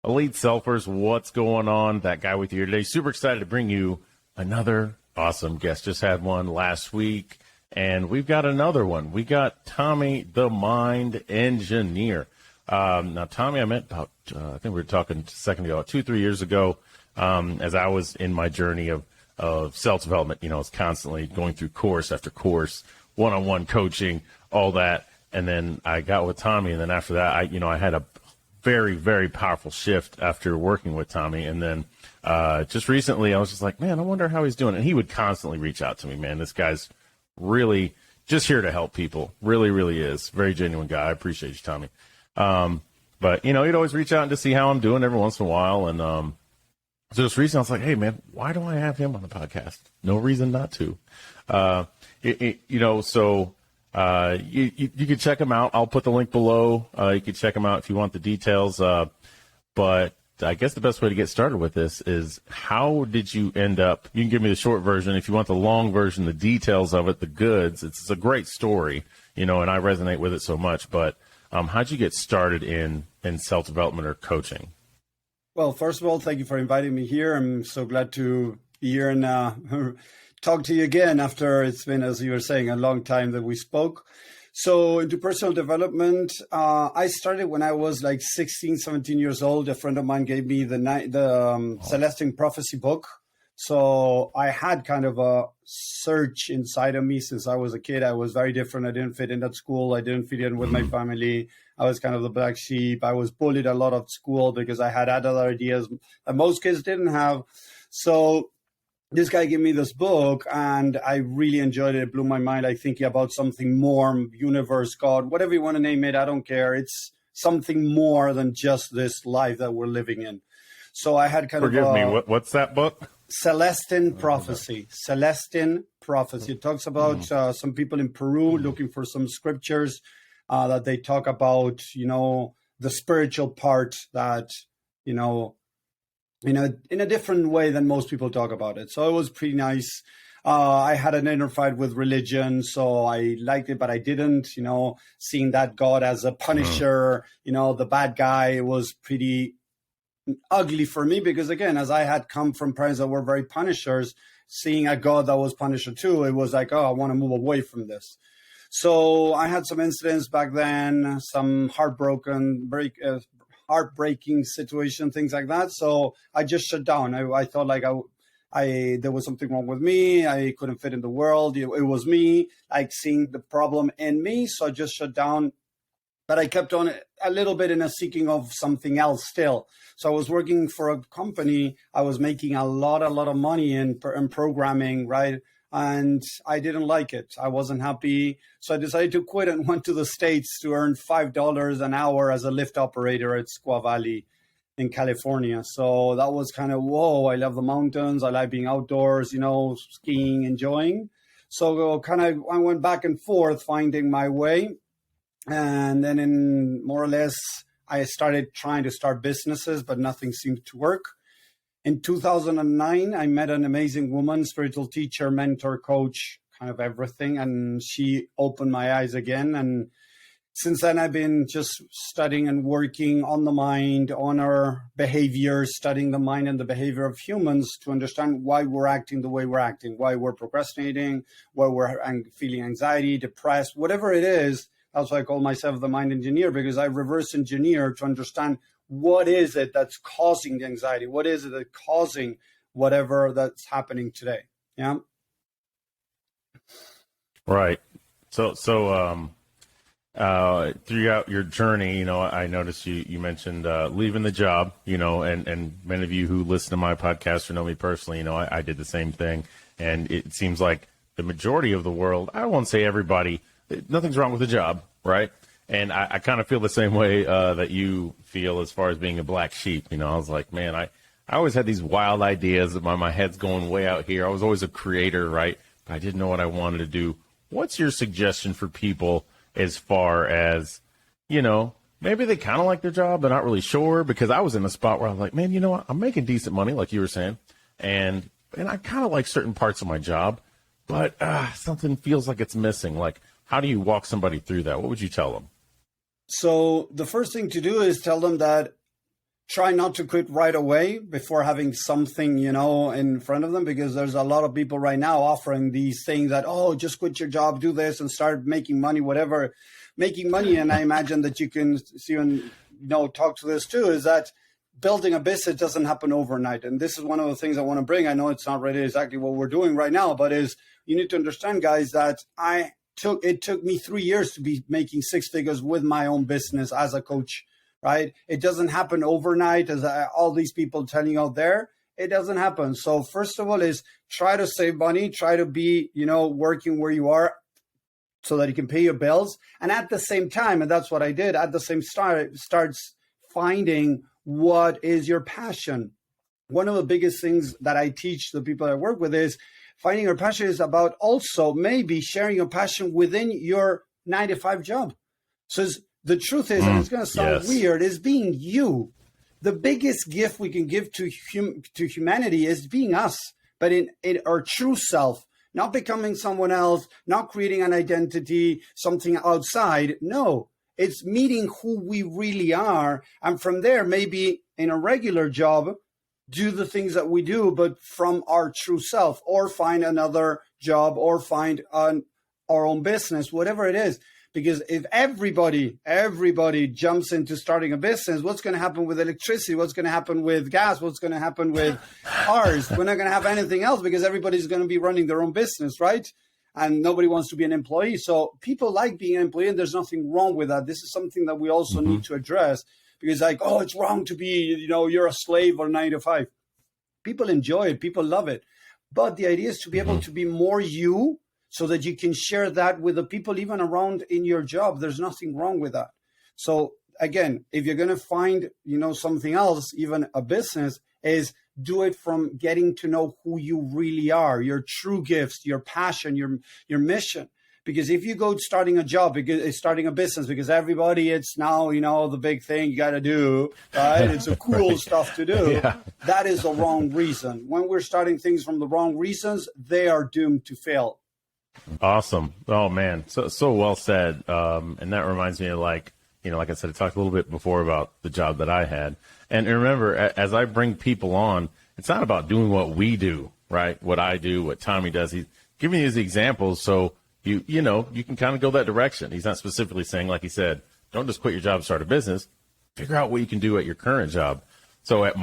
Elite Selfers, what's going on? That guy with you here today. Super excited to bring you another awesome guest. Just had one last week, and we've got another one. We got Tommy, the Mind Engineer. Now, Tommy, I met about, I think we were talking a second ago, 2-3 years ago, as I was in my journey of self-development. You know, it's constantly going through course after course, one-on-one coaching, all that. And then I got with Tommy, and then after that, I had a very, very powerful shift after working with Tommy. And then just recently, I was just like, man, I wonder how he's doing. And he would constantly reach out to me, man. This guy's really just here to help people. Really, really is. Very genuine guy. I appreciate you, Tommy. But, you know, he'd always reach out to see how I'm doing every once in a while. And so just recently, I was like, hey, man, why do I have him on the podcast? No reason not to. You can check him out. I'll put the link below. You can check him out if you want the details. But I guess the best way to get started with this is, how did you end up? You can give me the short version. If you want the long version, the details of it, the goods. It's a great story, you know, and I resonate with it so much. But how'd you get started in self-development or coaching? Well, first of all, thank you for inviting me here. I'm so glad to be here and talk to you again after it's been, as you were saying, a long time that we spoke. So into personal development, I started when I was like 16, 17 years old. A friend of mine gave me the Celestine Prophecy book. So I had kind of a search inside of me since I was a kid. I was very different. I didn't fit in at school. I didn't fit in with my family. I was kind of the black sheep. I was bullied a lot at school because I had adult ideas that most kids didn't have. So this guy gave me this book, and I really enjoyed it. It blew my mind. I think about something more, universe, God, whatever you want to name it. I don't care. It's something more than just this life that we're living in. So I had kind Forgive me. What's that book? Celestine Prophecy. Celestine Prophecy. It talks about some people in Peru looking for some scriptures that they talk about, you know, the spiritual part that, you know, in a different way than most people talk about it. So it was pretty nice. I had an inner fight with religion, so I liked it, but I didn't, you know, seeing that God as a punisher, you know, the bad guy, was pretty ugly for me because, again, as I had come from parents that were very punishers, seeing a God that was punisher too, it was like, oh, I want to move away from this. So I had some incidents back then, some heartbreaking situation, things like that. So I just shut down. I thought like there was something wrong with me. I couldn't fit in the world. It was me, like seeing the problem in me. So I just shut down. But I kept on a little bit in a seeking of something else still. So I was working for a company. I was making a lot of money in programming, right? And I didn't like it. I wasn't happy. So I decided to quit and went to the States to earn $5 an hour as a lift operator at Squaw Valley in California. So that was kind of, whoa, I love the mountains. I like being outdoors, you know, skiing, enjoying. So I went back and forth finding my way. And then in more or less, I started trying to start businesses, but nothing seemed to work. In 2009, I met an amazing woman, spiritual teacher, mentor, coach, kind of everything. And she opened my eyes again. And since then, I've been just studying and working on the mind, on our behaviors, studying the mind and the behavior of humans to understand why we're acting the way we're acting, why we're procrastinating, why we're feeling anxiety, depressed, whatever it is. That's why I call myself the mind engineer, because I reverse engineer to understand what is it that's causing the anxiety? What is it that's causing whatever that's happening today? Yeah. Right. So throughout your journey, you know, I noticed you mentioned leaving the job, you know, and many of you who listen to my podcast or know me personally, you know, I did the same thing. And it seems like the majority of the world, I won't say everybody, nothing's wrong with the job, right? And I kind of feel the same way that you feel as far as being a black sheep. You know, I was like, man, I always had these wild ideas that my head's going way out here. I was always a creator, right? But I didn't know what I wanted to do. What's your suggestion for people as far as, you know, maybe they kind of like their job, but not really sure? Because I was in a spot where I was like, man, you know what? I'm making decent money, like you were saying. And I kind of like certain parts of my job, but something feels like it's missing. Like, how do you walk somebody through that? What would you tell them? So the first thing to do is tell them that try not to quit right away before having something, in front of them, because there's a lot of people right now offering these things that, oh, just quit your job, do this and start making money, whatever, making money. And I imagine that you can see and, talk to this too, is that building a business doesn't happen overnight. And this is one of the things I want to bring. I know it's not really exactly what we're doing right now, but you need to understand, guys, that it took me 3 years to be making six figures with my own business as a coach, right? It doesn't happen overnight, as all these people telling you out there. It doesn't happen. So first of all is try to save money, try to be, working where you are so that you can pay your bills. And at the same time, and that's what I did, at the same starts finding what is your passion. One of the biggest things that I teach the people I work with is finding your passion is about also maybe sharing your passion within your 9-to-5 job. So the truth is, and it's going to sound weird, is being you. The biggest gift we can give to humanity is being us, but in our true self, not becoming someone else, not creating an identity, something outside. No, it's meeting who we really are. And from there, maybe in a regular job, do the things that we do, but from our true self, or find another job, or find our own business, whatever it is. Because if everybody jumps into starting a business, what's going to happen with electricity? What's going to happen with gas? What's going to happen with cars? We're not going to have anything else, because everybody's going to be running their own business, right? And nobody wants to be an employee. So people like being an employee, and there's nothing wrong with that. This is something that we also need to address, because it's wrong to be, you're a slave or 9-to-5. People enjoy it. People love it. But the idea is to be able to be more you, so that you can share that with the people even around in your job. There's nothing wrong with that. So again, if you're going to find, something else, even a business, is do it from getting to know who you really are, your true gifts, your passion, your mission. Because if you go starting a job, starting a business, because everybody, it's now, the big thing you got to do, right? It's a cool stuff to do. Yeah. That is the wrong reason. When we're starting things from the wrong reasons, they are doomed to fail. Awesome. Oh man. So well said. And that reminds me of like I said, I talked a little bit before about the job that I had. And remember, as I bring people on, it's not about doing what we do, right? What I do, what Tommy does. He's giving you these examples. So you can kind of go that direction. He's not specifically saying, like he said, don't just quit your job and start a business. Figure out what you can do at your current job. So at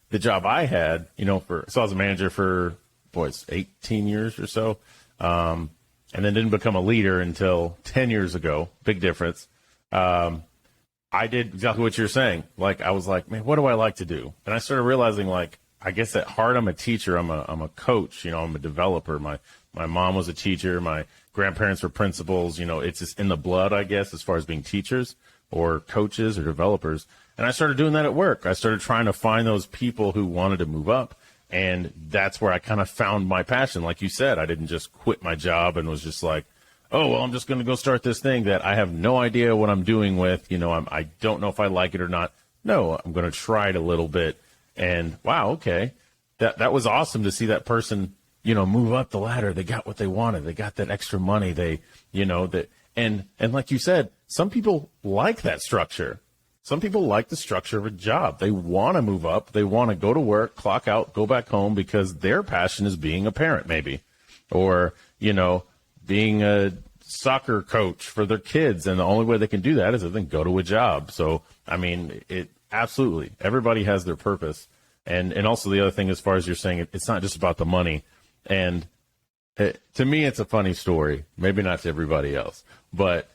the job I had, so I was a manager for 18 years or so. And then didn't become a leader until 10 years ago. Big difference. I did exactly what you're saying. Like, I was like, man, what do I like to do? And I started realizing, like, I guess at heart, I'm a teacher. I'm a coach. I'm a developer. My mom was a teacher. My grandparents were principals. It's just in the blood, I guess, as far as being teachers or coaches or developers. And I started doing that at work. I started trying to find those people who wanted to move up. And that's where I kind of found my passion. Like you said, I didn't just quit my job and was just like, oh, well, I'm just going to go start this thing that I have no idea what I'm doing with. I don't know if I like it or not. No, I'm going to try it a little bit. And wow, okay. That was awesome to see that person, move up the ladder. They got what they wanted. They got that extra money. And like you said, some people like that structure. Some people like the structure of a job. They want to move up. They want to go to work, clock out, go back home, because their passion is being a parent, maybe, or, being a soccer coach for their kids. And the only way they can do that is if they go to a job. So, I mean, absolutely, everybody has their purpose. And also the other thing, as far as you're saying, it's not just about the money. And to me, it's a funny story, maybe not to everybody else, but,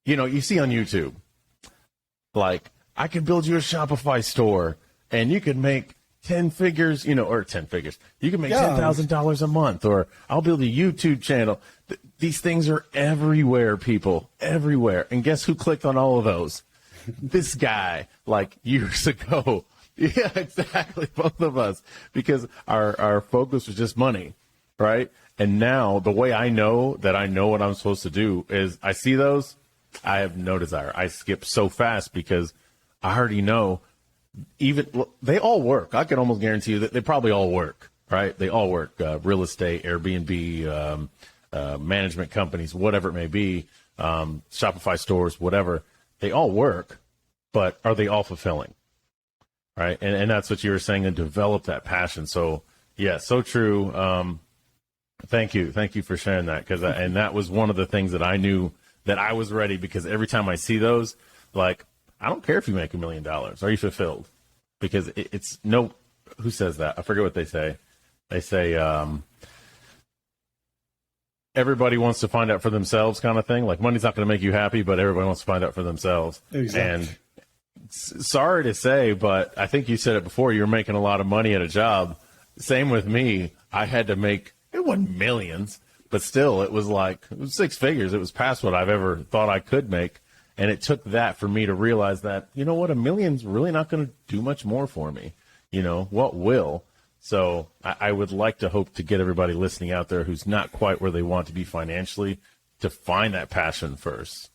you see on YouTube, like, I could build you a Shopify store and you could make 10 figures, or 10 figures. You can make $10,000 a month, or I'll build a YouTube channel. These things are everywhere, people, everywhere. And guess who clicked on all of those? This guy, like, years ago. Yeah, exactly. Both of us, because our focus was just money, right? And now the way I know that I know what I'm supposed to do is I see those, I have no desire. I skip so fast because I already know. They all work. I can almost guarantee you that they probably all work, right? They all work. Real estate, Airbnb, management companies, whatever it may be, Shopify stores, whatever. They all work. but are they all fulfilling? Right. And that's what you were saying, and develop that passion. So yeah, so true. Thank you. Thank you for sharing that. And that was one of the things that I knew that I was ready, because every time I see those, like, I don't care if you make $1 million. Are you fulfilled? Because it's no, who says that? I forget what they say. They say, everybody wants to find out for themselves, kind of thing. Like, money's not going to make you happy, but everybody wants to find out for themselves. Exactly. And sorry to say, but I think you said it before, you're making a lot of money at a job. Same with me. I had to make, it wasn't millions, but still it was six figures. It was past what I've ever thought I could make. And it took that for me to realize that, you know what, $1 million's really not going to do much more for me. You know, what will? So I would like to hope to get everybody listening out there who's not quite where they want to be financially to find that passion first.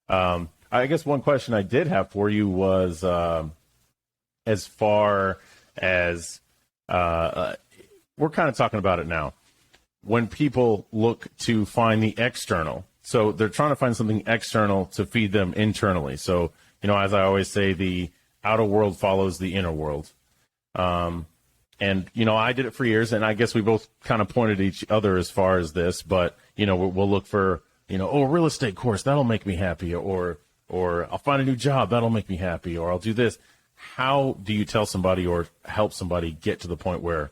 I guess one question I did have for you was, as far as we're kind of talking about it now, when people look to find the external, so they're trying to find something external to feed them internally. So, you know, as I always say, the outer world follows the inner world. And, you know, I did it for years, and I guess we both kind of pointed at each other as far as this, but, you know, we'll look for, you know, a real estate course, that'll make me happy, or I'll find a new job, that'll make me happy, or I'll do this. How do you tell somebody or help somebody get to the point where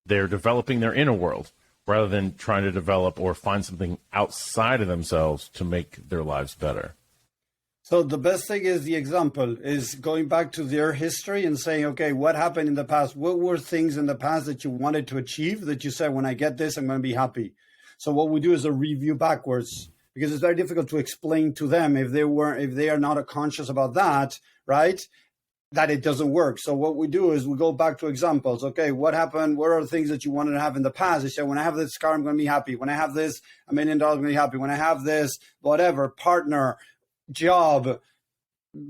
they're developing their inner world rather than trying to develop or find something outside of themselves to make their lives better? So the best thing is the example is going back to their history and saying, okay, what happened in the past? What were things in the past that you wanted to achieve that you said, when I get this, I'm going to be happy? So what we do is a review backwards, because it's very difficult to explain to them if they are not conscious about that, right? That it doesn't work. So what we do is we go back to examples. Okay, what happened? What are the things that you wanted to have in the past? You said, when I have this car, I'm going to be happy. When I have this $1 million, I'm going to be happy. When I have this, whatever, partner, job,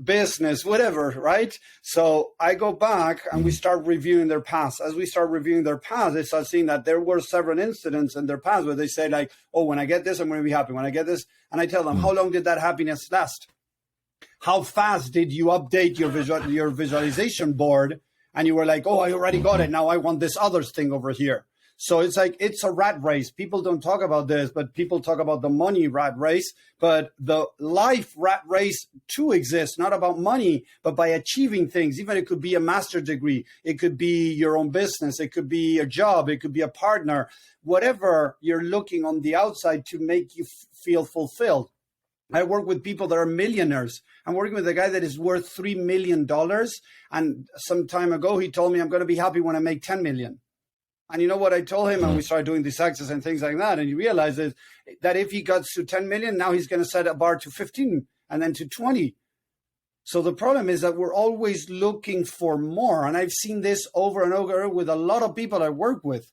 business, whatever, right? So I go back and we start reviewing their past. As we start reviewing their past, they start seeing that there were several incidents in their past where they say, like, oh, when I get this, I'm going to be happy. When I get this, and I tell them, how long did that happiness last? How fast did you update your visualization board? And you were like, oh, I already got it. Now I want this other thing over here. So it's like, it's a rat race. People don't talk about this, but people talk about the money rat race. But the life rat race too exists, not about money, but by achieving things. Even it could be a master's degree. It could be your own business. It could be a job. It could be a partner. Whatever you're looking on the outside to make you feel fulfilled. I work with people that are millionaires. I'm working with a guy that is worth $3 million. And some time ago, he told me, I'm going to be happy when I make 10 million. And you know what I told him? And we started doing these exercises and things like that. And he realizes that if he got to 10 million, now he's going to set a bar to 15 and then to 20. So the problem is that we're always looking for more. And I've seen this over and over with a lot of people I work with,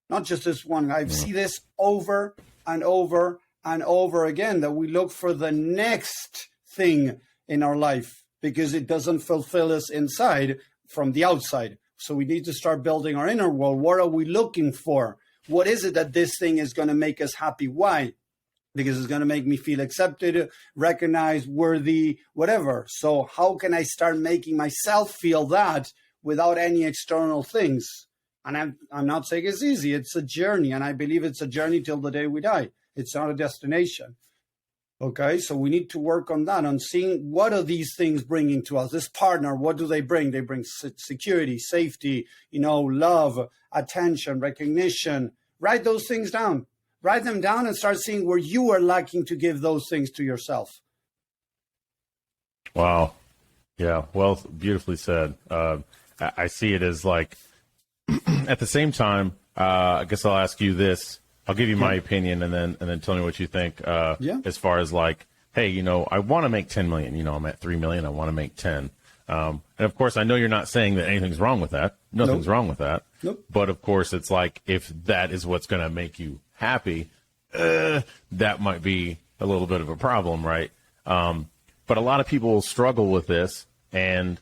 not just this one. I've seen this over and over and over again, that we look for the next thing in our life because it doesn't fulfill us inside from the outside. So we need to start building our inner world. What are we looking for? What is it that this thing is going to make us happy? Why? Because it's going to make me feel accepted, recognized, worthy, whatever. So how can I start making myself feel that without any external things? And I'm not saying it's easy. It's a journey. And I believe it's a journey till the day we die. It's not a destination. Okay, so we need to work on that, on seeing what are these things bringing to us. This partner, what do they bring? They bring security, safety, love, attention, recognition. Write those things down. Write them down and start seeing where you are lacking to give those things to yourself. Wow. Yeah, well, beautifully said. I see it as like, at the same time, I guess I'll ask you this. I'll give you my opinion and then tell me what you think. As far as like, hey, I want to make 10 million. I'm at 3 million. I want to make 10. And of course, I know you're not saying that anything's wrong with that. Nothing's wrong with that. Nope. But of course, it's like, if that is what's going to make you happy, that might be a little bit of a problem, right? But a lot of people struggle with this, and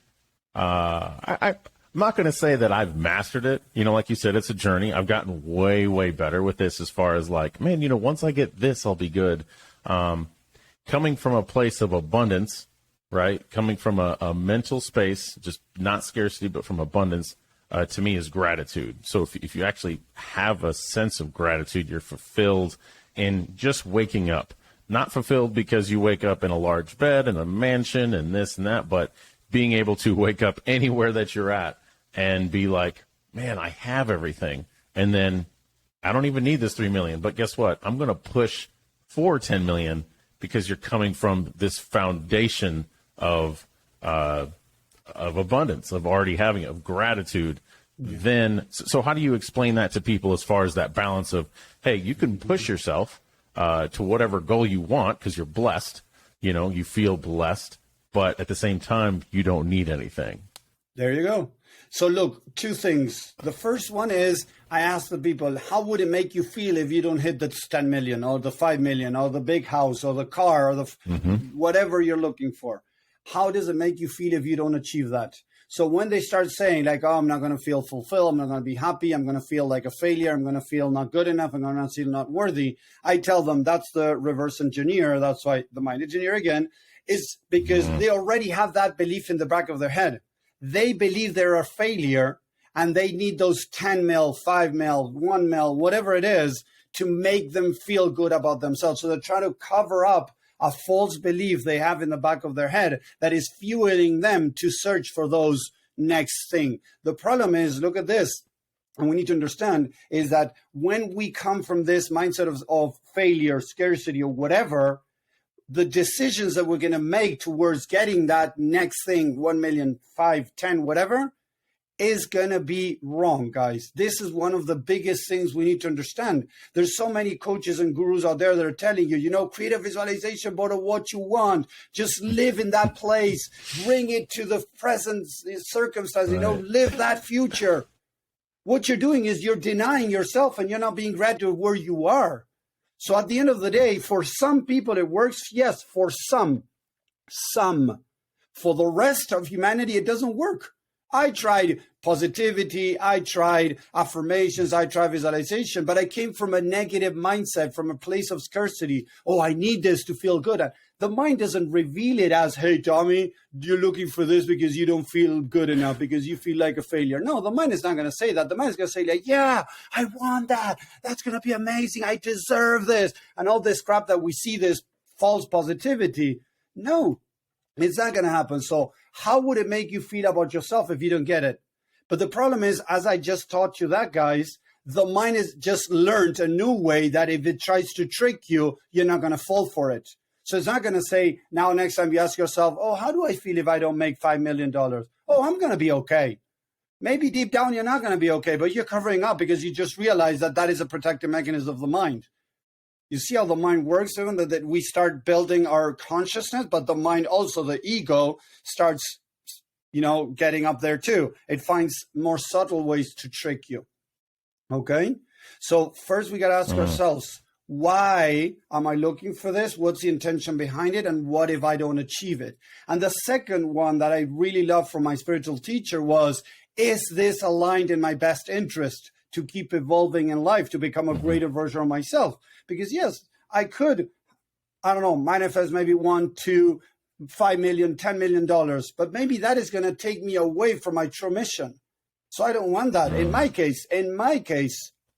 I'm not going to say that I've mastered it. Like you said, it's a journey. I've gotten way, way better with this as far as like, man, once I get this, I'll be good. Coming from a place of abundance, right? Coming from a mental space, just not scarcity, but from abundance, to me is gratitude. So if you actually have a sense of gratitude, you're fulfilled in just waking up. Not fulfilled because you wake up in a large bed in a mansion and this and that, but being able to wake up anywhere that you're at and be like, man, I have everything. And then I don't even need this 3 million, but guess what? I'm going to push for 10 million because you're coming from this foundation of abundance, of already having it, of gratitude. Then, so how do you explain that to people as far as that balance of, hey, you can push yourself to whatever goal you want because you're blessed, you feel blessed, but at the same time, you don't need anything. There you go. So look, two things. The first one is I ask the people, how would it make you feel if you don't hit the 10 million or the 5 million or the big house or the car or the whatever you're looking for? How does it make you feel if you don't achieve that? So when they start saying like, oh, I'm not going to feel fulfilled, I'm not going to be happy, I'm going to feel like a failure, I'm going to feel not good enough, I'm going to feel not worthy, I tell them that's the reverse engineer. That's why the mind engineer again is because they already have that belief in the back of their head. They believe they're a failure and they need those 10 mil, 5 mil, 1 mil, whatever it is to make them feel good about themselves. So they're trying to cover up a false belief they have in the back of their head that is fueling them to search for those next thing. The problem is, look at this, and we need to understand, is that when we come from this mindset of failure, scarcity, or whatever, the decisions that we're going to make towards getting that next thing, 1 million, 5, 10, whatever, is going to be wrong, guys. This is one of the biggest things we need to understand. There's so many coaches and gurus out there that are telling you, create a visualization board of what you want. Just live in that place. Bring it to the present circumstance, live that future. What you're doing is you're denying yourself and you're not being grateful where you are. So at the end of the day, for some people it works. Yes, for some. For the rest of humanity, it doesn't work. I tried positivity, I tried affirmations, I tried visualization, but I came from a negative mindset, from a place of scarcity. Oh, I need this to feel good. The mind doesn't reveal it as, hey, Tommy, you're looking for this because you don't feel good enough, because you feel like a failure. No, the mind is not going to say that. The mind is going to say like, yeah, I want that. That's going to be amazing. I deserve this. And all this crap that we see, this false positivity. No, it's not going to happen. So how would it make you feel about yourself if you don't get it? But the problem is, as I just taught you that, guys, the mind has just learned a new way that if it tries to trick you, you're not going to fall for it. So it's not going to say, now next time you ask yourself, oh, how do I feel if I don't make $5 million? Oh, I'm going to be okay. Maybe deep down you're not going to be okay, but you're covering up because you just realize that that is a protective mechanism of the mind. You see how the mind works, even that we start building our consciousness, but the mind also, the ego, starts, getting up there too. It finds more subtle ways to trick you. Okay? So first we got to ask ourselves, why am I looking for this? What's the intention behind it? And what if I don't achieve it? And the second one that I really love from my spiritual teacher was, is this aligned in my best interest to keep evolving in life, to become a greater version of myself? Because yes, I could, manifest maybe 1, 2, 5 million, $10 million, but maybe that is going to take me away from my true mission. So I don't want that. In my case,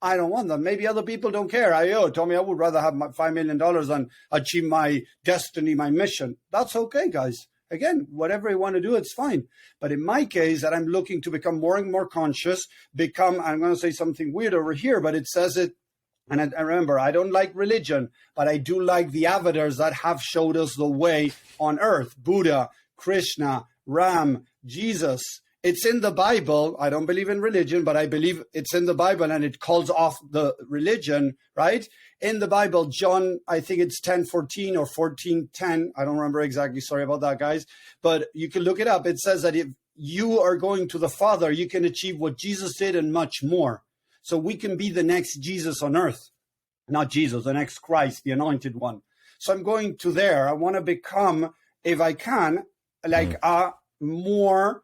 I don't want that. Maybe other people don't care. Tommy, I would rather have my $5 million than achieve my destiny, my mission. That's okay, guys. Again, whatever you want to do, it's fine. But in my case, that I'm looking to become more and more conscious, I'm going to say something weird over here, but it says it. And I remember, I don't like religion, but I do like the avatars that have showed us the way on earth. Buddha, Krishna, Ram, Jesus. It's in the Bible. I don't believe in religion, but I believe it's in the Bible and it calls off the religion, right? In the Bible, John, I think it's 10:14 or 14:10. I don't remember exactly. Sorry about that, guys. But you can look it up. It says that if you are going to the Father, you can achieve what Jesus did and much more. So we can be the next Jesus on earth. Not Jesus, the next Christ, the anointed one. So I'm going to there. I want to become, if I can, like a more,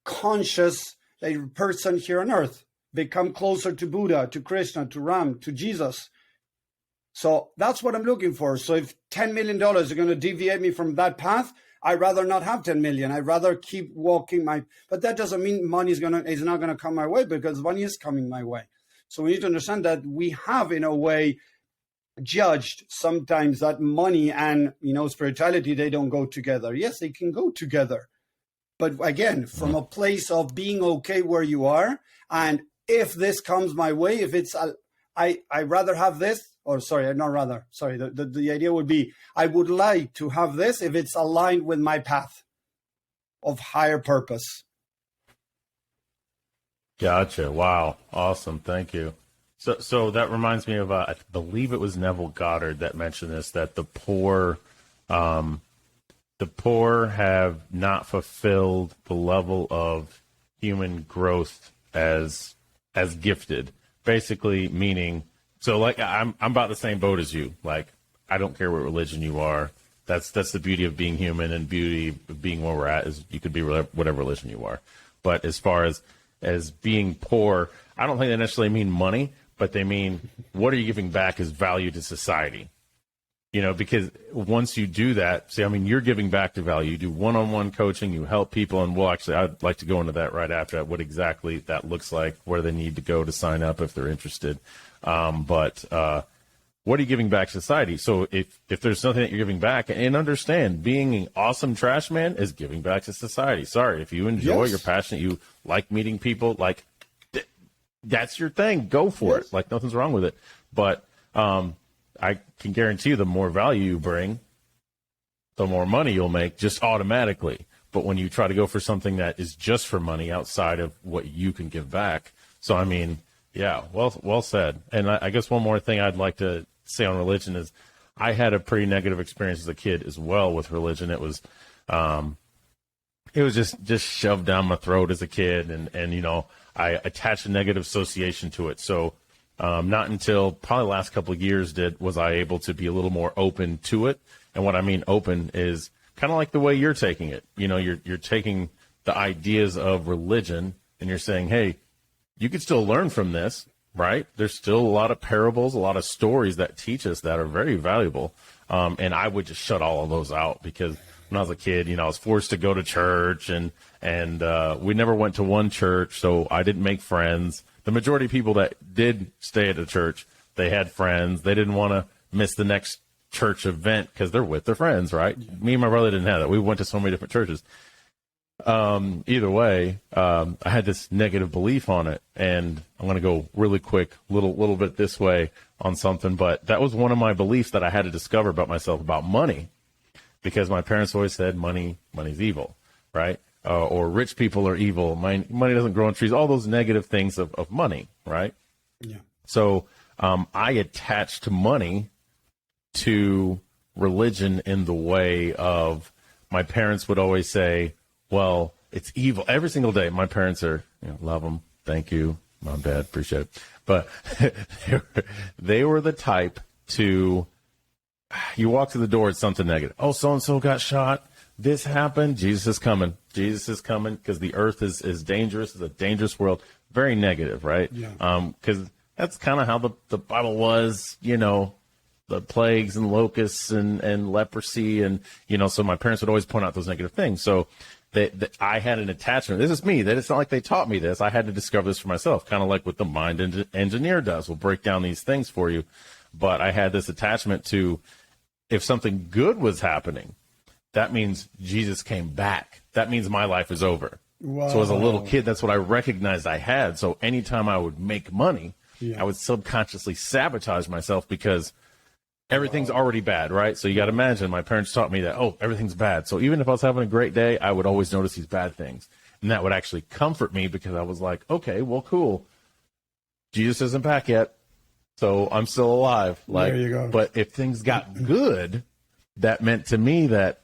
conscious person here on earth. Become closer to Buddha, to Krishna, to Ram, to Jesus. So that's what I'm looking for. So if $10 million are going to deviate me from that path, I'd rather not have 10 million. I'd rather keep walking but that doesn't mean money is not going to come my way, because money is coming my way. So we need to understand that we have, in a way, judged sometimes that money and, spirituality, they don't go together. Yes, they can go together. But again, from a place of being okay where you are. And if this comes my way, if it's, I rather have this, or sorry, not rather, sorry. The idea would be, I would like to have this if it's aligned with my path of higher purpose. Gotcha. Wow. Awesome. Thank you. So that reminds me of, I believe it was Neville Goddard that mentioned this, that the poor have not fulfilled the level of human growth as gifted. Basically meaning, so like I'm about the same boat as you. Like, I don't care what religion you are. That's the beauty of being human, and beauty of being where we're at is you could be whatever religion you are. But as far as being poor, I don't think they necessarily mean money, but they mean, what are you giving back as value to society? Because once you do that, you're giving back to value. You do one-on-one coaching, you help people, and I'd like to go into that right after that, what exactly that looks like, where they need to go to sign up if they're interested. But what are you giving back to society? So if there's something that you're giving back, and understand, being an awesome trash man is giving back to society. Sorry, if you enjoy, you're passionate, you like meeting people, like, that's your thing. Go for it. Like, nothing's wrong with it. But I can guarantee you, the more value you bring, the more money you'll make just automatically. But when you try to go for something that is just for money outside of what you can give back. So, yeah, well said. And I guess one more thing I'd like to say on religion is, I had a pretty negative experience as a kid as well with religion. It was just shoved down my throat as a kid, and I attached a negative association to it. So not until probably the last couple of years was I able to be a little more open to it. And what I mean open is kind of like the way you're taking it. You're taking the ideas of religion and you're saying, hey, you could still learn from this, right? There's still a lot of parables, a lot of stories that teach us that are very valuable. And I would just shut all of those out, because when I was a kid, I was forced to go to church, and we never went to one church, so I didn't make friends. The majority of people that did stay at the church, they had friends. They didn't want to miss the next church event because they're with their friends, right? Yeah. Me and my brother didn't have that. We went to so many different churches. Either way, I had this negative belief on it, and I'm going to go really quick, little bit this way on something, but that was one of my beliefs that I had to discover about myself, about money, because my parents always said money's evil, right? Or rich people are evil. Money doesn't grow on trees. All those negative things of money, right? Yeah. So I attached money to religion in the way of, my parents would always say, well, it's evil. Every single day, my parents are, love them, thank you, Mom, Dad, appreciate it. But they were the type to, you walk through the door, it's something negative. Oh, so-and-so got shot. This happened. Jesus is coming. Jesus is coming, because the earth is dangerous. It's a dangerous world. Very negative, right? Yeah. Because that's kind of how the Bible was, the plagues and locusts and leprosy. And, so my parents would always point out those negative things. So that I had an attachment. This is me. That it's not like they taught me this. I had to discover this for myself, kind of like what the mind engineer does. We'll break down these things for you. But I had this attachment to, if something good was happening, that means Jesus came back. That means my life is over. Wow. So as a little kid, that's what I recognized I had. So anytime I would make money, I would subconsciously sabotage myself, because everything's already bad, right? So you got to imagine, my parents taught me that, everything's bad. So even if I was having a great day, I would always notice these bad things. And that would actually comfort me, because I was like, okay, well, cool. Jesus isn't back yet, so I'm still alive. There you go. But if things got good, that meant to me that,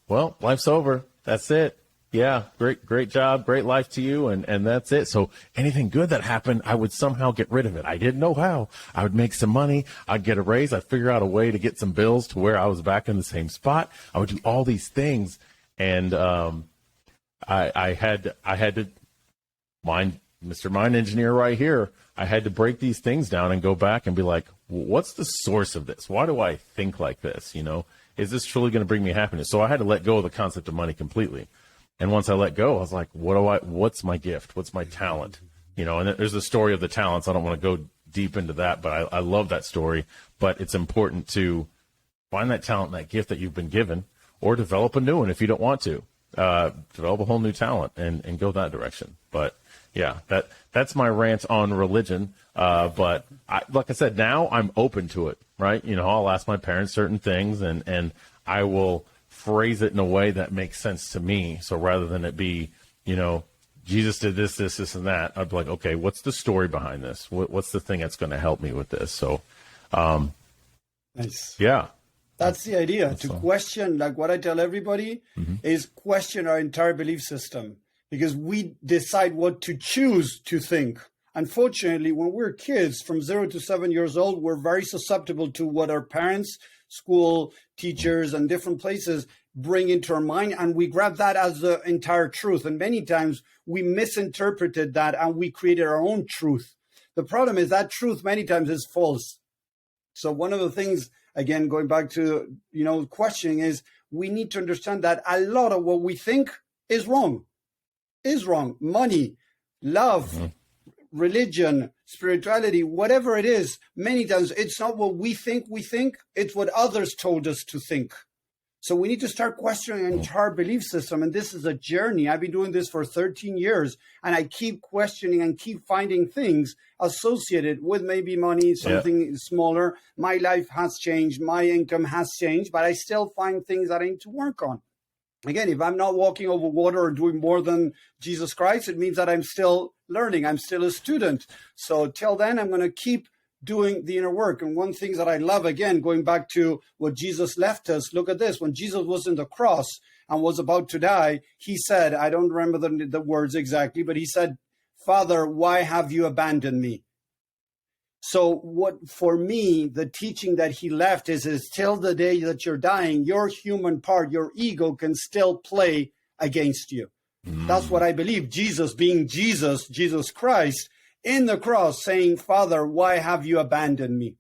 well, life's over. That's it. Yeah, great job, great life to you, and that's it. So anything good that happened, I would somehow get rid of it. I didn't know how. I would make some money. I'd get a raise. I'd figure out a way to get some bills to where I was back in the same spot. I would do all these things, and I had to mind Mr. Mind Engineer right here, I had to break these things down and go back and be like, what's the source of this? Why do I think like this? You know, is this truly going to bring me happiness? So I had to let go of the concept of money completely. And once I let go, I was like, what's my gift? What's my talent? You know, and there's the story of the talents. I don't want to go deep into that, but I love that story. But it's important to find that talent, that gift that you've been given, or develop a new one if you don't want to. Develop a whole new talent and go that direction. But yeah, that's my rant on religion. But like I said, now I'm open to it, right? You know, I'll ask my parents certain things and I will phrase it in a way that makes sense to me. So rather than it be, you know, Jesus did this, and that, I'd be like, okay, what's the story behind this? What's the thing that's going to help me with this? So, nice. Yeah. That's the idea, to question, like what I tell everybody is question our entire belief system, because we decide what to choose to think. Unfortunately, when we're kids from 0 to 7 years old, we're very susceptible to what our parents, school, teachers, and different places bring into our mind, and we grab that as the entire truth. And many times we misinterpreted that and we created our own truth. The problem is that truth many times is false. So one of the things, again, going back to, you know, questioning, is we need to understand that a lot of what we think is wrong. Money, love, religion, spirituality, whatever it is, many times it's not what we think, it's what others told us to think. So we need to start questioning our entire belief system. And this is a journey. I've been doing this for 13 years, and I keep questioning and keep finding things associated with maybe money, something smaller. My life has changed. My income has changed, but I still find things that I need to work on. Again, if I'm not walking over water or doing more than Jesus Christ, it means that I'm still learning. I'm still a student. So till then, I'm going to keep doing the inner work. And one thing that I love, again, going back to what Jesus left us, look at this. When Jesus was in the cross and was about to die, he said, I don't remember the words exactly, but he said, Father, why have you abandoned me? So what, for me, the teaching that he left is till the day that you're dying, your human part, your ego can still play against you. That's what I believe. Jesus being Jesus Christ, in the cross saying, Father, why have you abandoned me?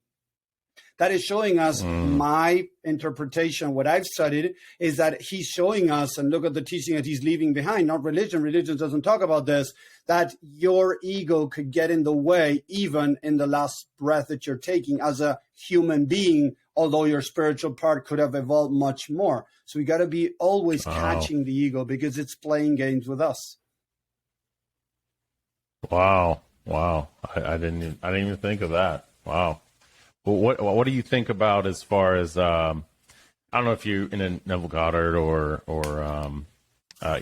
That is showing us my interpretation. What I've studied is that he's showing us, and look at the teaching that he's leaving behind, not religion. Religion doesn't talk about this, that your ego could get in the way even in the last breath that you're taking as a human being, although your spiritual part could have evolved much more. So we got to be always catching the ego because it's playing games with us. Wow. I didn't even think of that. Wow. Well, what do you think about as far as I don't know if you in a Neville Goddard or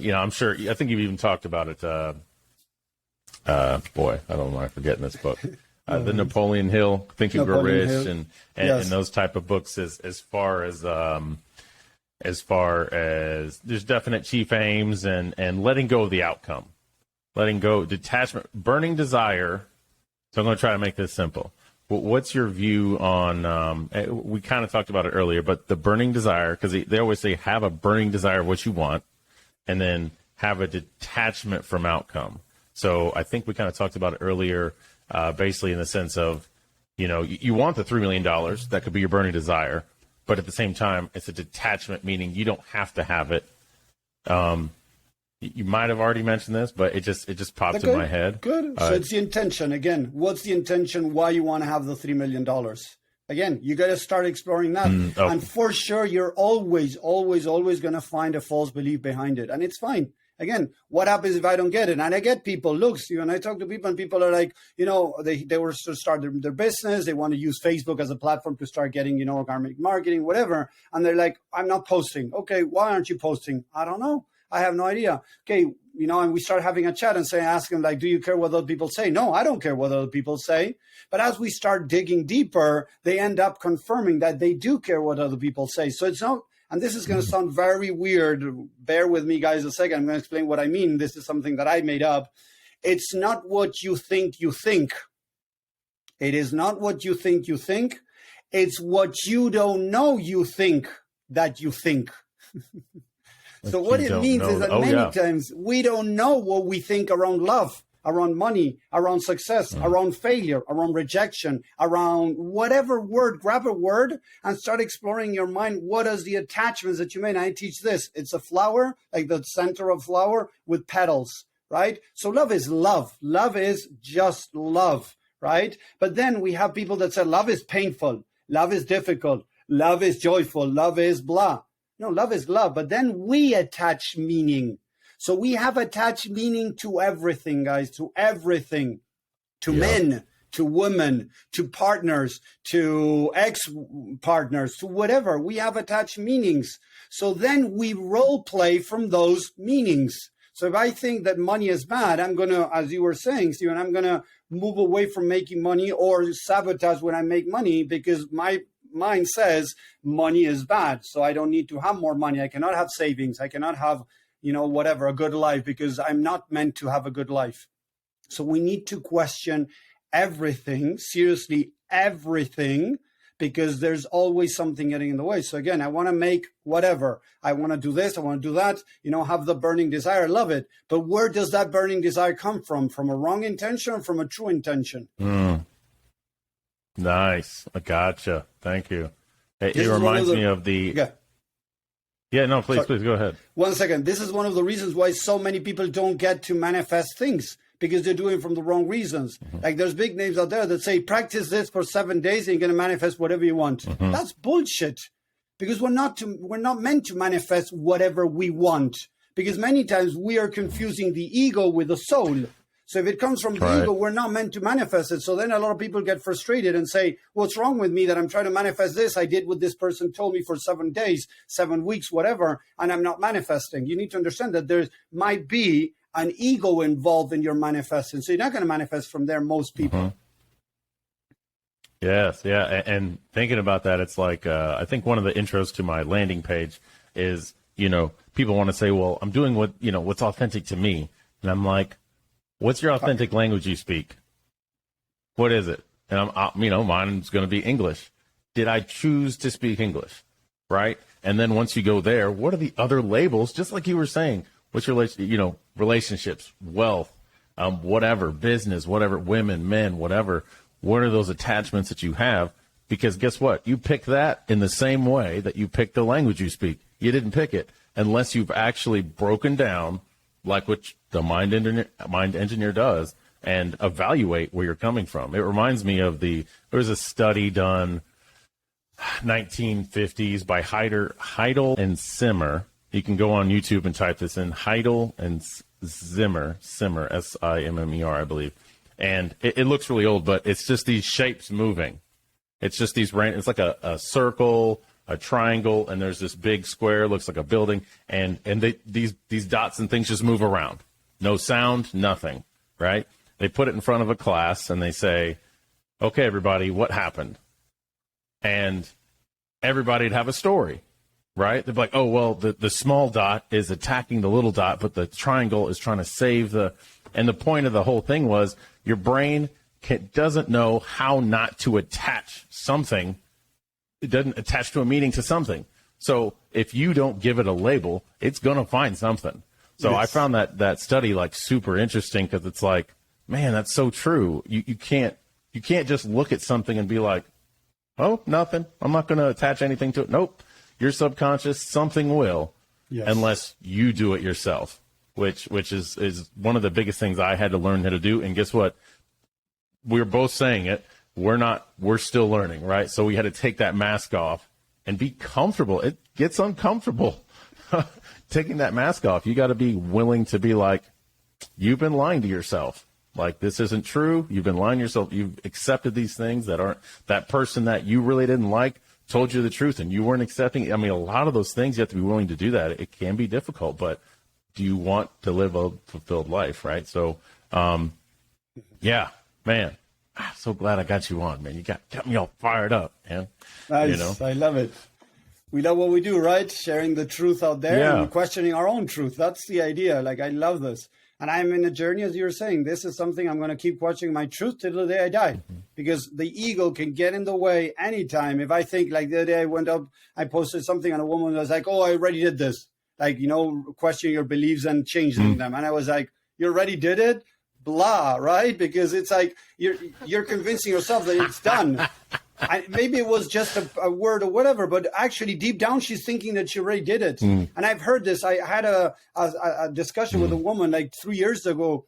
you know, I'm sure, I think you've even talked about it. Boy, I don't know why I'm forgetting this book. The Napoleon Hill, Think and Grow Rich, Hill. and Yes. those type of books. As far as there's definite chief aims and letting go of the outcome. Letting go, detachment, burning desire. So I'm going to try to make this simple. What's your view on, we kind of talked about it earlier, but the burning desire, because they always say have a burning desire of what you want, and then have a detachment from outcome. So I think we kind of talked about it earlier, basically in the sense of, you know, you want the $3 million, that could be your burning desire, but at the same time, it's a detachment, meaning you don't have to have it. You might have already mentioned this, but it just popped in my head. Good. So it's the intention. Again, what's the intention? Why you want to have the $3 million? Again, you got to start exploring that. Okay. And for sure, you're always going to find a false belief behind it. And it's fine. Again, what happens if I don't get it? And I get people, look, Steven, I talk to people and people are like, you know, they were to start their business. They want to use Facebook as a platform to start getting, you know, organic marketing, whatever. And they're like, I'm not posting. Okay, why aren't you posting? I don't know. I have no idea. Okay, you know, and we start having a chat and ask them, like, do you care what other people say? No, I don't care what other people say. But as we start digging deeper, they end up confirming that they do care what other people say. So it's not, and this is going to sound very weird. Bear with me, guys, a second. I'm going to explain what I mean. This is something that I made up. It's not what you think you think. It is not what you think you think. It's what you don't know you think that you think. So what it means is that many times we don't know what we think around love. around money, around success, around failure, around rejection, around whatever word. Grab a word and start exploring your mind. What is the attachments that you made? I teach this. It's a flower, like the center of flower with petals, right? So love is love. Love is just love, right? But then we have people that say love is painful, love is difficult, love is joyful, love is blah. No, love is love. But then we attach meaning. So we have attached meaning to everything, guys, to everything, to men, to women, to partners, to ex-partners, to whatever. We have attached meanings. So then we role play from those meanings. So if I think that money is bad, I'm going to, as you were saying, Steven, I'm going to move away from making money or sabotage when I make money because my mind says money is bad. So I don't need to have more money. I cannot have savings. I cannot have, whatever, a good life because I'm not meant to have a good life. So we need to question everything, seriously, everything, because there's always something getting in the way. So again, I want to make whatever. I want to do this. I want to do that, have the burning desire. Love it. But where does that burning desire come from? From a wrong intention or from a true intention? Nice. I gotcha. Thank you. It reminds me of the... Yeah, no, please go ahead. 1 second. This is one of the reasons why so many people don't get to manifest things because they're doing it from the wrong reasons. Like there's big names out there that say, practice this for 7 days and you're going to manifest whatever you want. That's bullshit because we're not meant to manifest whatever we want because many times we are confusing the ego with the soul. So if it comes from the ego, we're not meant to manifest it. So then a lot of people get frustrated and say, what's wrong with me that I'm trying to manifest this? I did what this person told me for 7 days, 7 weeks, whatever, and I'm not manifesting. You need to understand that there might be an ego involved in your manifesting. So you're not going to manifest from there, most people. Yes, yeah. And thinking about that, it's like, I think one of the intros to my landing page is, people want to say, well, I'm doing what's authentic to me. And I'm like, what's your authentic language you speak? What is it? And mine's going to be English. Did I choose to speak English? Right? And then once you go there, what are the other labels? Just like you were saying, what's your, relationships, wealth, whatever, business, whatever, women, men, whatever. What are those attachments that you have? Because guess what? You pick that in the same way that you pick the language you speak. You didn't pick it unless you've actually broken down like what the mind engineer does, and evaluate where you're coming from. It reminds me of there was a study done 1950s by Heidel and Simmer. You can go on YouTube and type this in, Heidel and Simmer, S-I-M-M-E-R, I believe. And it looks really old, but it's just these shapes moving. It's just it's like a circle, a triangle, and there's this big square, looks like a building, and these dots and things just move around. No sound, nothing, right? They put it in front of a class, and they say, okay, everybody, what happened? And everybody'd have a story, right? They'd be like, oh, well, the small dot is attacking the little dot, but the triangle is trying to save and the point of the whole thing was your brain doesn't know how not to attach something. It doesn't attach to a meaning to something. So if you don't give it a label, it's going to find something. So yes. I found that study like super interesting because it's like, man, that's so true. You can't just look at something and be like, oh, nothing. I'm not going to attach anything to it. Nope. Your subconscious, something will, unless you do it yourself, which is one of the biggest things I had to learn how to do. And guess what? We're both saying it. We're still learning, right? So we had to take that mask off and be comfortable. It gets uncomfortable taking that mask off. You got to be willing to be like, you've been lying to yourself. Like, this isn't true. You've been lying to yourself. You've accepted these things that person that you really didn't like told you the truth and you weren't accepting it. I mean, a lot of those things, you have to be willing to do that. It can be difficult, but do you want to live a fulfilled life, right? So, yeah, man. So glad I got you on, man. You got me all fired up, man. Nice. I love it. We love what we do, right? Sharing the truth out there and questioning our own truth. That's the idea. Like, I love this. And I'm in a journey, as you were saying. This is something I'm going to keep watching my truth till the day I die. Because the ego can get in the way anytime. If I think, like the other day I went up, I posted something on a woman who was like, oh, I already did this. Like, questioning your beliefs and changing them. And I was like, you already did it? blah, right? Because it's like you're convincing yourself that it's done. Maybe it was just a word or whatever, but actually deep down she's thinking that she already did it. And I've heard this. I had a discussion with a woman like 3 years ago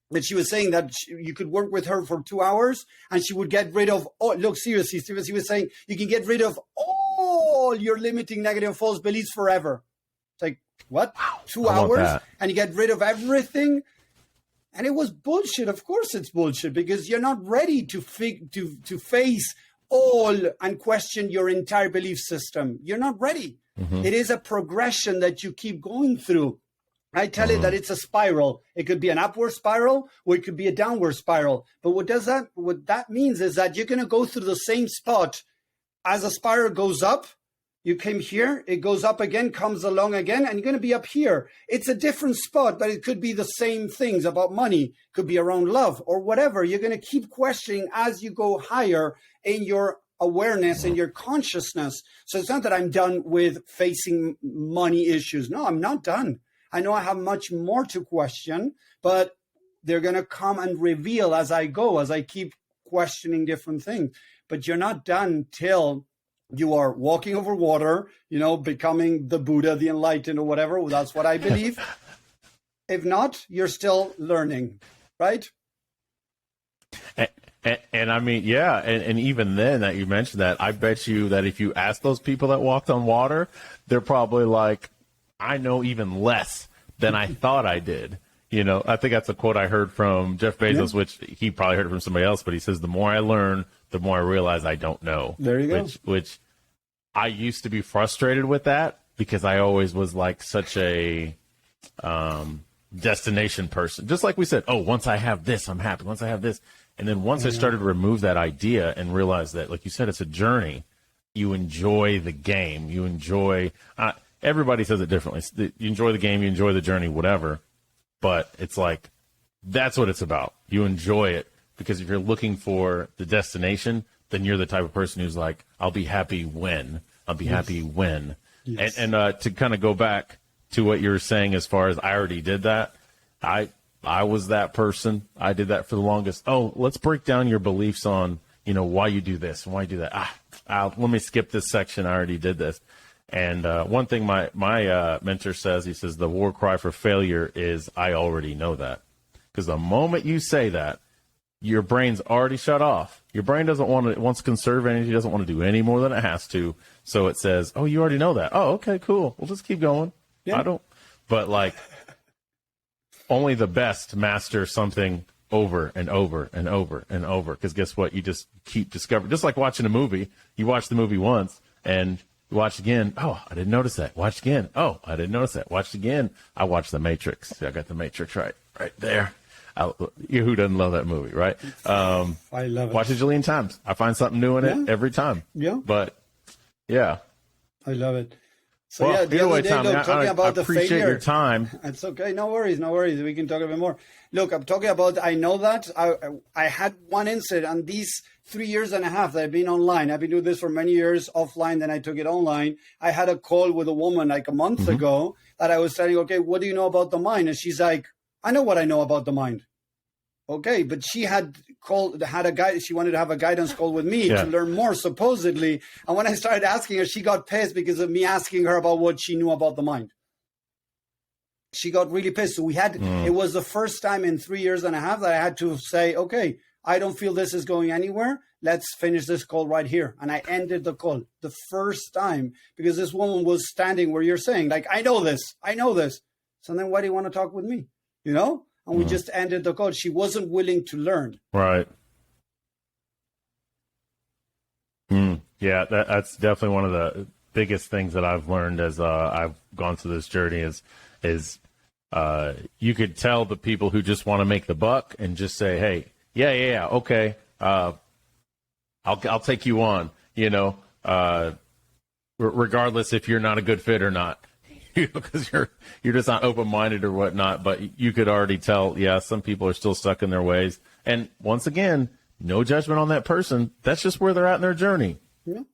that she was saying that you could work with her for 2 hours and she would get rid of, seriously, she was saying you can get rid of all your limiting negative false beliefs forever. It's like, what? 2 hours and you get rid of everything? And it was bullshit. Of course it's bullshit, because you're not ready to face all and question your entire belief system. You're not ready. It is a progression that you keep going through. I tell you that it's a spiral. It could be an upward spiral or it could be a downward spiral. But what that means is that you're going to go through the same spot. As a spiral goes up, you came here, it goes up again, comes along again, and you're going to be up here. It's a different spot, but it could be the same things about money, could be around love or whatever. You're going to keep questioning as you go higher in your awareness and your consciousness. So it's not that I'm done with facing money issues. No, I'm not done. I know I have much more to question, but they're going to come and reveal as I go, as I keep questioning different things. But you're not done till you are walking over water, becoming the Buddha, the enlightened or whatever. Well, that's what I believe. If not, you're still learning, right? And I mean, yeah. And even then that you mentioned that, I bet you that if you ask those people that walked on water, they're probably like, I know even less than I thought I did. I think that's a quote I heard from Jeff Bezos, which he probably heard it from somebody else, but he says, the more I learn, the more I realize I don't know. There you go. Which I used to be frustrated with that, because I always was like such a destination person. Just like we said, once I have this, I'm happy. Once I have this. And then once I started to remove that idea and realize that, like you said, it's a journey. You enjoy the game. You enjoy everybody says it differently. You enjoy the game, you enjoy the journey, whatever. But it's like, that's what it's about. You enjoy it, because if you're looking for the destination, then you're the type of person who's like, I'll be happy when. I'll be happy when. Yes. And to kind of go back to what you were saying, as far as I already did that, I was that person. I did that for the longest. Let's break down your beliefs on, why you do this and why you do that. Let me skip this section. I already did this. And one thing my mentor says, he says, the war cry for failure is, I already know that. Because the moment you say that, your brain's already shut off. Your brain wants to conserve energy, doesn't want to do any more than it has to. So it says, you already know that. Oh, okay, cool. We'll just keep going. Yeah. But like, only the best master something over and over and over and over. Because guess what? You just keep discovering. Just like watching a movie. You watch the movie once and you watch again. I didn't notice that. Watch again. I didn't notice that. Watched again. I watched The Matrix. I got The Matrix right there. Who doesn't love that movie, right? I love it. Watch it a jillion times. I find something new in it every time. Yeah. But, yeah. I love it. So, the other day, Tommy, talking about the failure. I appreciate your time. It's okay. No worries. We can talk a bit more. Look, I'm talking about, I know that. I had one incident on these 3 years and a half that I've been online. I've been doing this for many years offline, then I took it online. I had a call with a woman like a month ago that I was saying, okay, what do you know about the mind? And she's like, I know what I know about the mind. Okay, but she had a guide. She wanted to have a guidance call with me to learn more, supposedly. And when I started asking her, she got pissed because of me asking her about what she knew about the mind. She got really pissed. So it was the first time in 3 years and a half that I had to say, okay, I don't feel this is going anywhere. Let's finish this call right here. And I ended the call the first time, because this woman was standing where you're saying, like, I know this. So then why do you want to talk with me? And we just ended the call. She wasn't willing to learn. Right. Yeah, that's definitely one of the biggest things that I've learned as I've gone through this journey is you could tell the people who just want to make the buck and just say, hey, yeah, okay, I'll take you on, regardless if you're not a good fit or not. Because you're just not open-minded or whatnot, but you could already tell, some people are still stuck in their ways. And once again, no judgment on that person. That's just where they're at in their journey,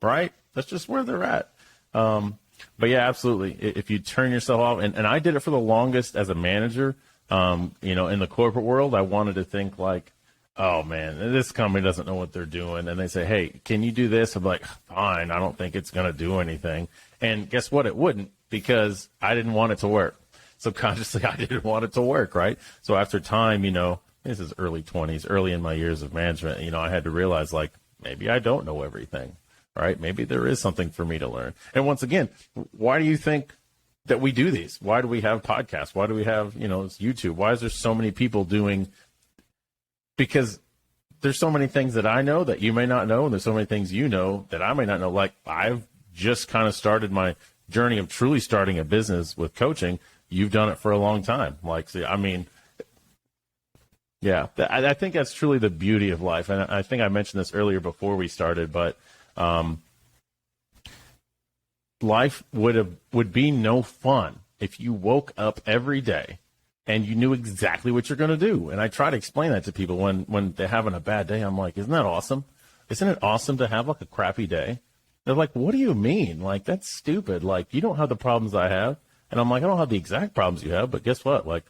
right? That's just where they're at. But yeah, absolutely. If you turn yourself off, and I did it for the longest as a manager, In the corporate world, I wanted to think like, oh man, this company doesn't know what they're doing. And they say, hey, can you do this? I'm like, fine. I don't think it's going to do anything. And guess what? It wouldn't, because I didn't want it to work. Subconsciously, I didn't want it to work. Right. So after time, this is early 20s, early in my years of management, I had to realize like, maybe I don't know everything. Right. Maybe there is something for me to learn. And once again, why do you think that we do these? Why do we have podcasts? Why do we have, YouTube? Why is there so many people doing? Because there's so many things that I know that you may not know, and there's so many things you know that I may not know. Like, I've just kind of started my journey of truly starting a business with coaching. You've done it for a long time. Like, see, I mean, yeah, I think that's truly the beauty of life. And I think I mentioned this earlier before we started, but life would be no fun if you woke up every day and you knew exactly what you're going to do. And I try to explain that to people when they're having a bad day. I'm like, isn't that awesome? Isn't it awesome to have like a crappy day? They're like, what do you mean? Like, that's stupid. Like, you don't have the problems I have. And I'm like, I don't have the exact problems you have, but guess what? Like,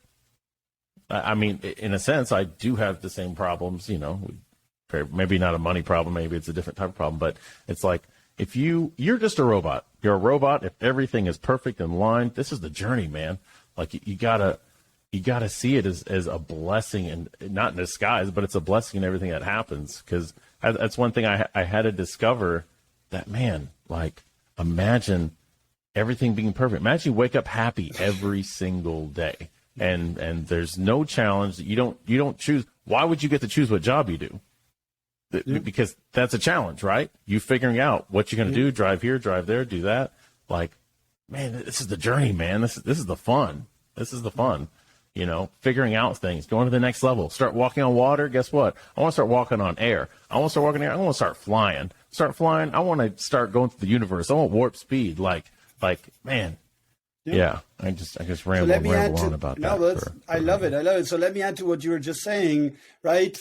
I mean, in a sense, I do have the same problems, maybe not a money problem. Maybe it's a different type of problem, but it's like, if you're just a robot, you're a robot. If everything is perfect in line, this is the journey, man. Like, you gotta see it as a blessing, and not in disguise, but it's a blessing in everything that happens. Because that's one thing I had to discover, that, man, like, imagine everything being perfect. Imagine you wake up happy every single day, and there's no challenge that you don't choose. Why would you get to choose what job you do? Yeah. Because that's a challenge, right? You figuring out what you're going to do, drive here, drive there, do that. Like, man, this is the journey, man. This is the fun. This is the fun. Figuring out things, going to the next level, start walking on water. Guess what? I want to start walking on air. I want to start walking on air. I want to start flying. I want to start going through the universe. I want warp speed. Like, man. Yeah. I just ramble on about that. I love it. So let me add to what you were just saying, right?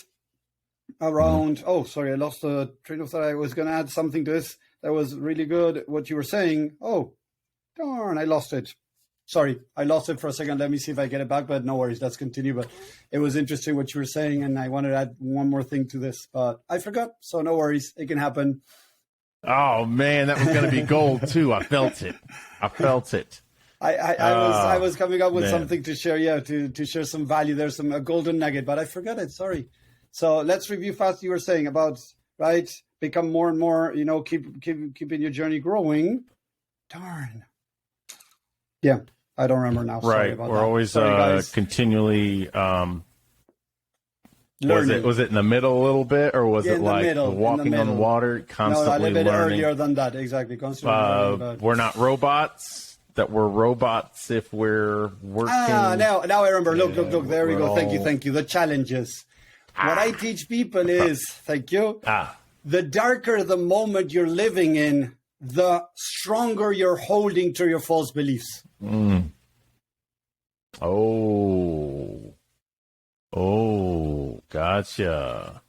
Around, sorry, I lost the train of thought. I was going to add something to this that was really good, what you were saying. Oh, darn, I lost it. Sorry, I lost it for a second. Let me see if I get it back, but no worries. Let's continue. But it was interesting what you were saying, and I wanted to add one more thing to this, but I forgot. So no worries. It can happen. Oh, man, that was going to be gold, too. I felt it. I was coming up with something to share, to share some value. There's a golden nugget, but I forgot it. Sorry. So let's review fast. You were saying about, right, become more and more, keeping your journey growing. Darn. Yeah, I don't remember now. Sorry right. about We're that. always continually. Was it in the middle a little bit, or was it like walking on the water, constantly a little bit learning? earlier than that, exactly. Constantly learning. We're not robots. That we're robots if we're working. Now I remember. Look. There we go. Thank you. The challenges. What I teach people is, thank you. The darker the moment you're living in, the stronger you're holding to your false beliefs. Oh, gotcha.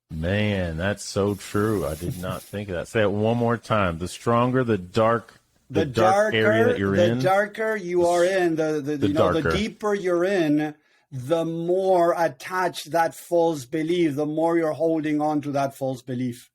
Man, that's so true. I did not think of that. Say it one more time. The stronger, the dark area that you're in. The darker you are in, the deeper you're in, the more attached that false belief, the more you're holding on to that false belief.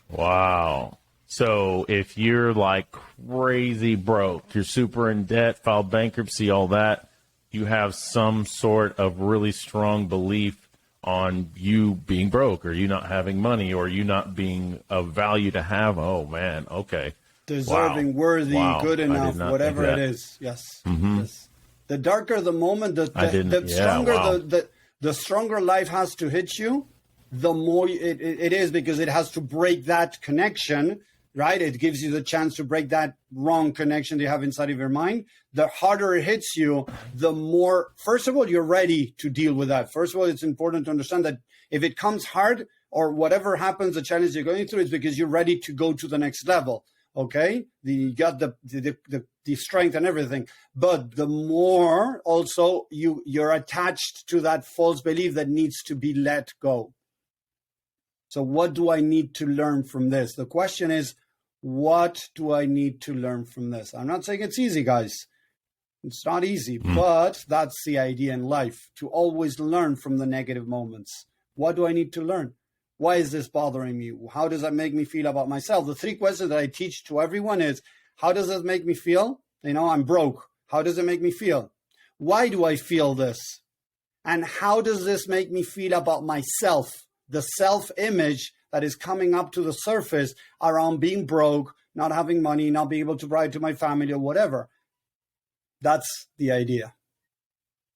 Wow. So if you're like crazy broke, you're super in debt, filed bankruptcy, all that, you have some sort of really strong belief on you being broke, or you not having money, or you not being of value to have. Oh, man. Okay. Deserving, worthy, good enough, whatever it is. Yes. Mm-hmm. Yes. The darker the moment, the stronger life has to hit you, the more it is, because it has to break that connection, right? It gives you the chance to break that wrong connection you have inside of your mind. The harder it hits you, the more, first of all, you're ready to deal with that. First of all, it's important to understand that if it comes hard, or whatever happens, the challenge you're going through, is because you're ready to go to the next level. Okay, you got the strength and everything, but the more also you're attached to that false belief that needs to be let go. So what do I need to learn from this? The question is, what do I need to learn from this? I'm not saying it's easy, guys. It's not easy, but that's the idea in life, to always learn from the negative moments. What do I need to learn? Why is this bothering me? How does that make me feel about myself? The 3 questions that I teach to everyone is, how does this make me feel? I'm broke. How does it make me feel? Why do I feel this? And how does this make me feel about myself? The self-image that is coming up to the surface around being broke, not having money, not being able to provide to my family or whatever. That's the idea.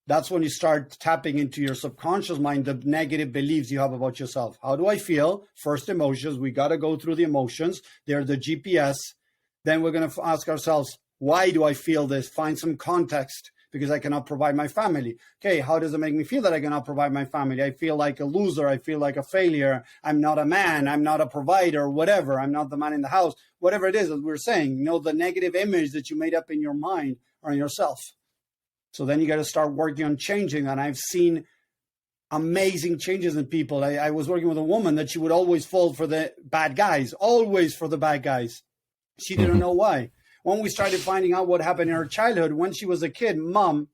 That's when you start tapping into your subconscious mind, the negative beliefs you have about yourself. How do I feel? First, emotions. We got to go through the emotions. They're the GPS. Then we're going to ask ourselves, why do I feel this? Find some context, because I cannot provide my family. Okay, how does it make me feel that I cannot provide my family? I feel like a loser. I feel like a failure. I'm not a man. I'm not a provider, whatever. I'm not the man in the house. Whatever it is that we're saying, the negative image that you made up in your mind or in yourself. So then you got to start working on changing. And I've seen amazing changes in people. I was working with a woman that she would always fall for the bad guys, always for the bad guys. She didn't know why. When we started finding out what happened in her childhood, when she was a kid,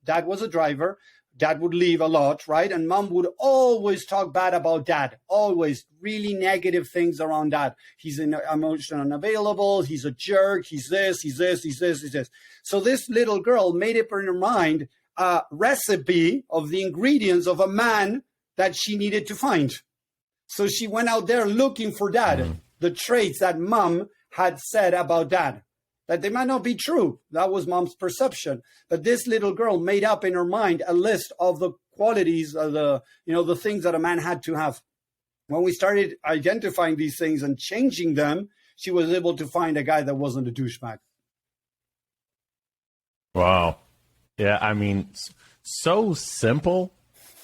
dad was a driver, dad would leave a lot, right? And mom would always talk bad about dad, always really negative things around dad. He's emotionally unavailable, he's a jerk, he's this, he's this, he's this, he's this. So this little girl made up in her mind a recipe of the ingredients of a man that she needed to find. So she went out there looking for dad, the traits that mom had said about dad. That they might not be true. That was mom's perception. But this little girl made up in her mind a list of the qualities of the things that a man had to have. When we started identifying these things and changing them, she was able to find a guy that wasn't a douchebag. Wow. Yeah, I mean, so simple,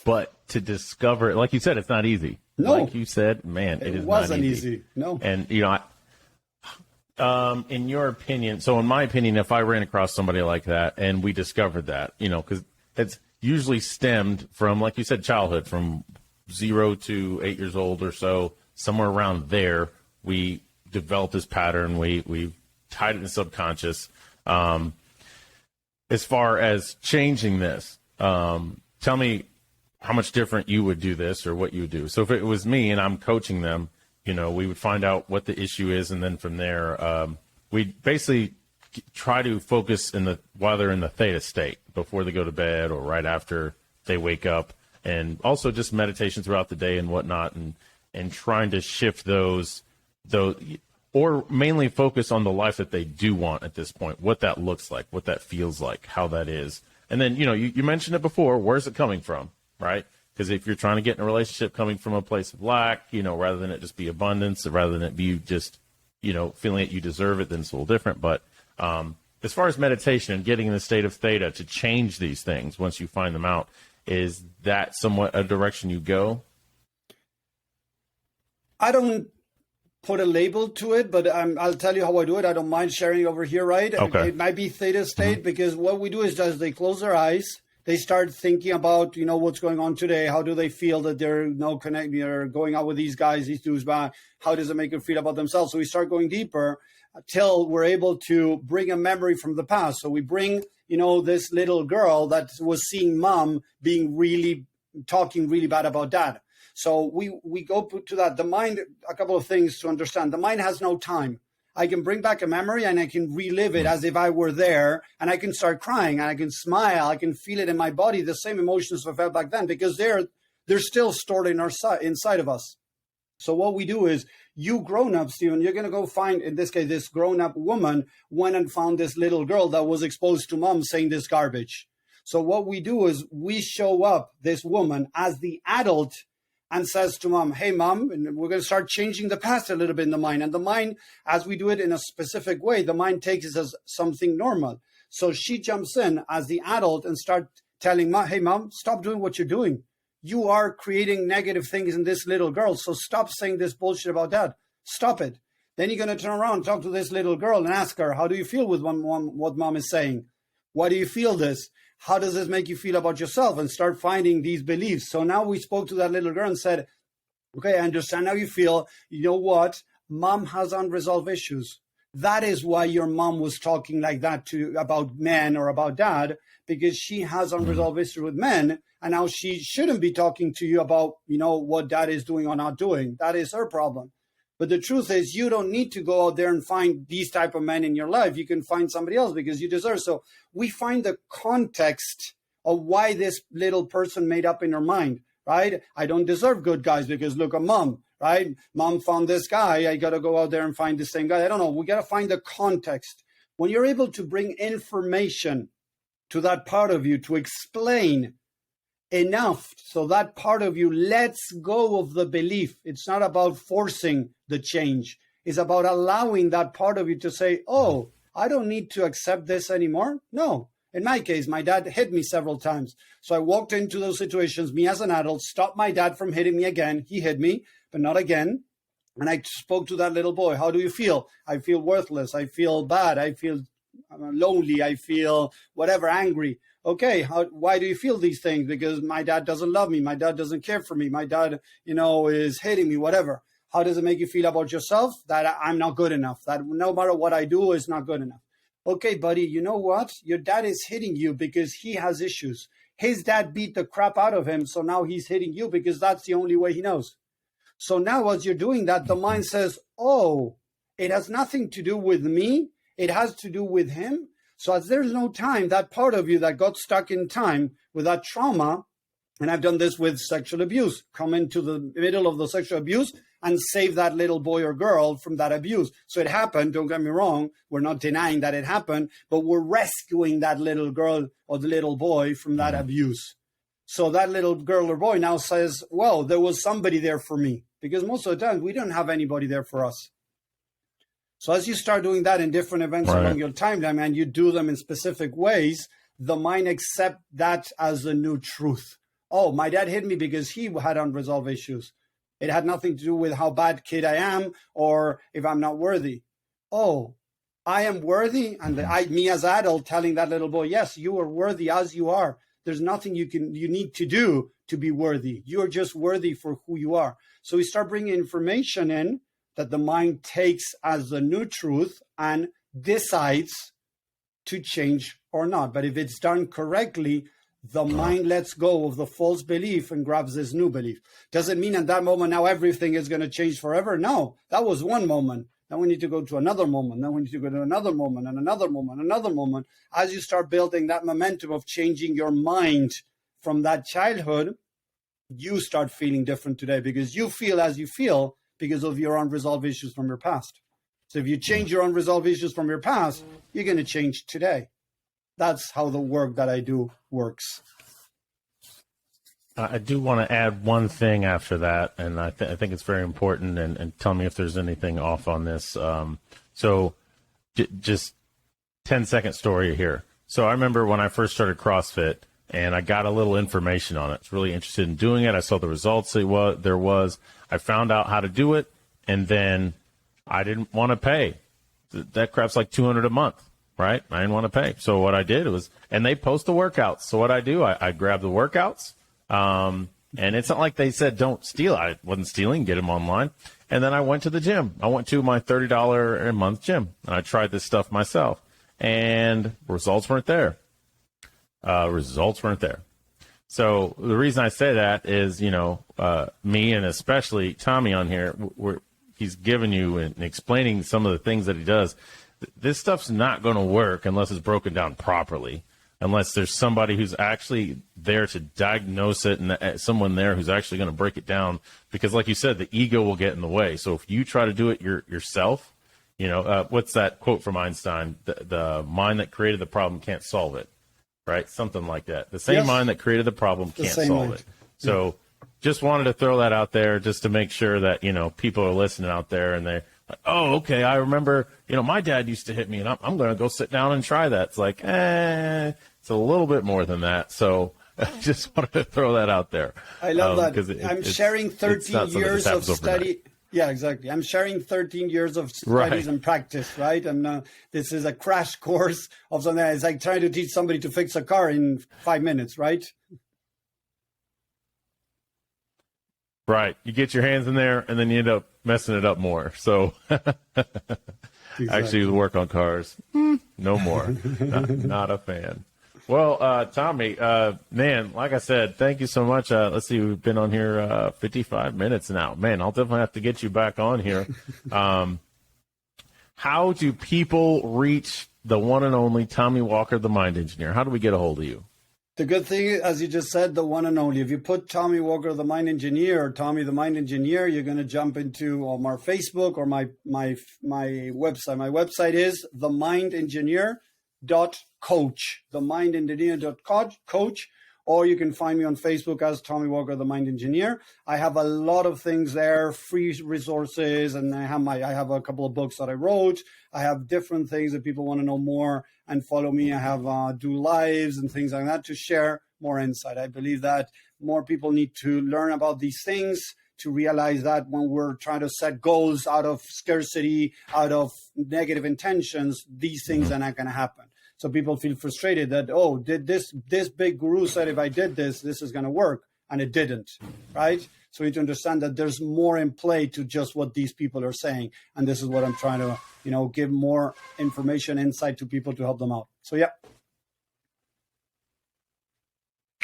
but to discover, like you said, it's not easy. No. Like you said, man, it wasn't easy. No. And, in your opinion, so in my opinion, if I ran across somebody like that and we discovered that, because it's usually stemmed from, like you said, childhood, from 0 to 8 years old or so, somewhere around there, we developed this pattern. We tied it in the subconscious. As far as changing this, tell me how much different you would do this or what you would do. So if it was me and I'm coaching them, we would find out what the issue is, and then from there, we basically try to focus while they're in the theta state, before they go to bed or right after they wake up, and also just meditation throughout the day and whatnot, and trying to shift those, or mainly focus on the life that they do want at this point, what that looks like, what that feels like, how that is. And then, you mentioned it before, where's it coming from, right? Because if you're trying to get in a relationship coming from a place of lack, rather than it just be abundance, rather than it be just, feeling that you deserve it, then it's a little different. But as far as meditation and getting in the state of theta to change these things once you find them out, is that somewhat a direction you go? I don't put a label to it, but I'll tell you how I do it. I don't mind sharing over here, right? Okay. It might be theta state, because what we do is as they close their eyes, they start thinking about, what's going on today. How do they feel that they're they're going out with these guys, these dudes? How does it make them feel about themselves? So we start going deeper until we're able to bring a memory from the past. So we bring, this little girl that was seeing mom talking really bad about dad. So we go to that. The mind, a couple of things to understand. The mind has no time. I can bring back a memory and I can relive it as if I were there, and I can start crying and I can smile. I can feel it in my body, the same emotions I felt back then, because they're still stored inside of us. So what we do is, you grown up, Stephen, you're going to go find, in this case, this grown up woman went and found this little girl that was exposed to mom saying this garbage. So what we do is we show up this woman as the adult and says to mom, hey, mom, and we're going to start changing the past a little bit in the mind. And the mind, as we do it in a specific way, the mind takes it as something normal. So she jumps in as the adult and starts telling mom, hey, mom, stop doing what you're doing. You are creating negative things in this little girl. So stop saying this bullshit about dad. Stop it. Then you're going to turn around, talk to this little girl and ask her, how do you feel with what mom is saying? Why do you feel this? How does this make you feel about yourself? And start finding these beliefs. So now we spoke to that little girl and said, okay, I understand how you feel. You know what? Mom has unresolved issues. That is why your mom was talking like that to about men or about dad, because she has unresolved issues with men, and now she shouldn't be talking to you about, what dad is doing or not doing. That is her problem. But the truth is, you don't need to go out there and find these type of men in your life. You can find somebody else because you deserve. So we find the context of why this little person made up in her mind, right? I don't deserve good guys because look at mom, right? Mom found this guy. I got to go out there and find the same guy. I don't know. We got to find the context. When you're able to bring information to that part of you to explain enough so that part of you lets go of the belief. It's not about forcing the change. It's about allowing that part of you to say, oh, I don't need to accept this anymore. No. In my case, my dad hit me several times. So I walked into those situations, me as an adult, stopped my dad from hitting me again. He hit me, but not again. And I spoke to that little boy. How do you feel? I feel worthless. I feel bad. I feel lonely. I feel whatever, angry. Okay, why do you feel these things? Because my dad doesn't love me. My dad doesn't care for me. My dad, is hating me, whatever. How does it make you feel about yourself? That I'm not good enough. That no matter what I do is not good enough. Okay, buddy, you know what? Your dad is hitting you because he has issues. His dad beat the crap out of him, so now he's hitting you because that's the only way he knows. So now as you're doing that, the mind says, oh, it has nothing to do with me. It has to do with him. So as there's no time, that part of you that got stuck in time with that trauma, and I've done this with sexual abuse, come into the middle of the sexual abuse and save that little boy or girl from that abuse. So it happened, don't get me wrong, we're not denying that it happened, but we're rescuing that little girl or the little boy from that abuse. So that little girl or boy now says, well, there was somebody there for me, because most of the time we don't have anybody there for us. So as you start doing that in different events along your timeline, and you do them in specific ways, the mind accepts that as a new truth. Oh, my dad hit me because he had unresolved issues. It had nothing to do with how bad kid I am or if I'm not worthy. Oh, I am worthy. And me as adult telling that little boy, yes, you are worthy as you are. There's nothing you need to do to be worthy. You're just worthy for who you are. So we start bringing information in that the mind takes as the new truth and decides to change or not. But if it's done correctly, the mind lets go of the false belief and grabs this new belief. Does it mean at that moment now everything is going to change forever? No, that was one moment. Then we need to go to another moment. Then we need to go to another moment and another moment, another moment. As you start building that momentum of changing your mind from that childhood, you start feeling different today because you feel as you feel because of your unresolved issues from your past. So if you change your unresolved issues from your past, you're going to change today. That's how the work that I do works. I do want to add one thing after that, and I think it's very important, and tell me if there's anything off on this. Just 10-second story here. So I remember when I first started CrossFit, and I got a little information on it. I was really interested in doing it. I saw the results there was. I found out how to do it, and then I didn't want to pay. That crap's like $200 a month, right? I didn't want to pay. So what I did was, and they post the workouts. So what I do, I grab the workouts, and it's not like they said don't steal. I wasn't stealing, get them online. And then I went to the gym. I went to my $30 a month gym, and I tried this stuff myself, and results weren't there. So the reason I say that is, me and especially Tommy on here, he's giving you and explaining some of the things that he does. This stuff's not going to work unless it's broken down properly, unless there's somebody who's actually there to diagnose it and someone there who's actually going to break it down. Because like you said, the ego will get in the way. So if you try to do it yourself, what's that quote from Einstein? The mind that created the problem can't solve it. Right? Something like that. The same mind that created the problem can't solve it. So just wanted to throw that out there just to make sure that, people are listening out there and they're like, oh, okay, I remember, my dad used to hit me and I'm going to go sit down and try that. It's like, it's a little bit more than that. So I just wanted to throw that out there. I love that. I'm sharing 13 years of study. Yeah, exactly. I'm sharing 13 years of studies and practice, right? And this is a crash course of something. It's like trying to teach somebody to fix a car in 5 minutes, right? Right. You get your hands in there and then you end up messing it up more. So actually work on cars. No more. Not a fan. Well, Tommy, man, like I said, thank you so much. Let's see, we've been on here 55 minutes now. Man, I'll definitely have to get you back on here. How do people reach the one and only Tommy Walker, the Mind Engineer? How do we get a hold of you? The good thing, as you just said, the one and only. If you put Tommy Walker, the Mind Engineer, or Tommy the Mind Engineer, you're going to jump into my Facebook or my website. My website is themindengineer.coach. Themindengineer.coach. Or you can find me on Facebook as Tommy Walker, the Mind Engineer. I have a lot of things there, free resources, and I have a couple of books that I wrote. I have different things that people want to know more and follow me. I have do lives and things like that to share more insight. I believe that more people need to learn about these things to realize that when we're trying to set goals out of scarcity, out of negative intentions, these things are not going to happen. So people feel frustrated that, oh, did this big guru said if I did this is going to work, and it didn't, right? So you need to understand that there's more in play to just what these people are saying, and this is what I'm trying to, give more information, insight to people to help them out. So yeah.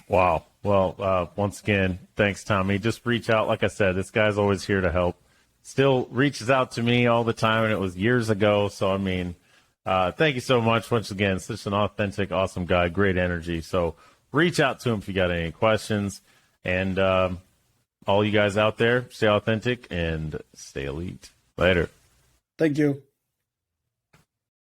Wow. Well, once again, thanks, Tommy. Just reach out. Like I said, this guy's always here to help. Still reaches out to me all the time, and it was years ago. So, I mean, thank you so much once again. Such an authentic, awesome guy, great energy. So reach out to him if you got any questions. And all you guys out there, stay authentic and stay elite. Later. Thank you.